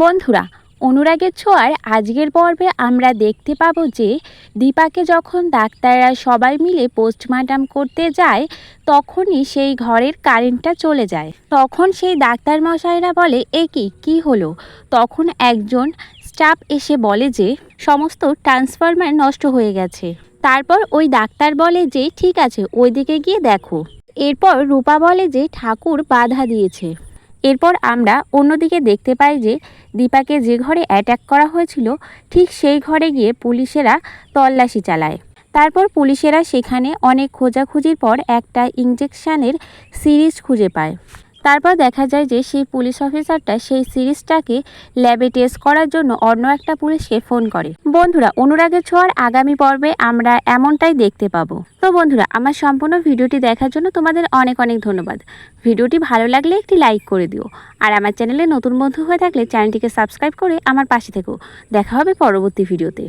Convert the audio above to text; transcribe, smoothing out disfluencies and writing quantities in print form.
বন্ধুরা, অনুরাগের ছোঁয়ার আজকের পর্বে আমরা দেখতে পাবো যে দীপাকে যখন ডাক্তাররা সবাই মিলে পোস্টমর্টম করতে যায় তখনই সেই ঘরের কারেন্টটা চলে যায়। তখন সেই ডাক্তার মশাইরা বলে, এ কি হলো? তখন একজন স্টাফ এসে বলে যে সমস্ত ট্রান্সফরমার নষ্ট হয়ে গেছে। তারপর ওই ডাক্তার বলে যে ঠিক আছে, ওইদিকে গিয়ে দেখো। এরপর রূপা বলে যে ঠাকুর বাধা দিয়েছে। এরপর আমরা অন্যদিকে দেখতে পাই যে দীপাকে যে ঘরে অ্যাটাক করা হয়েছিল ঠিক সেই ঘরে গিয়ে পুলিশেরা তল্লাশি চালায়। তারপর পুলিশেরা সেখানে অনেক খোঁজাখুঁজির পর একটা ইঞ্জেকশানের সিরিজ খুঁজে পায়। তারপর দেখা যায় যে সেই পুলিশ অফিসারটা সেই সিরিজটাকে ল্যাবে টেস্ট করার জন্য অন্য একটা পুলিশকে ফোন করে। বন্ধুরা, অনুরাগের ছোঁয়ার আগামী পর্বে আমরা এমনটাই দেখতে পাবো। তো বন্ধুরা, আমার সম্পূর্ণ ভিডিওটি দেখার জন্য তোমাদের অনেক অনেক ধন্যবাদ। ভিডিওটি ভালো লাগলে একটি লাইক করে দিও, আর আমার চ্যানেলে নতুন বন্ধু হয়ে থাকলে চ্যানেলটিকে সাবস্ক্রাইব করে আমার পাশে থেকো। দেখা হবে পরবর্তী ভিডিওতে।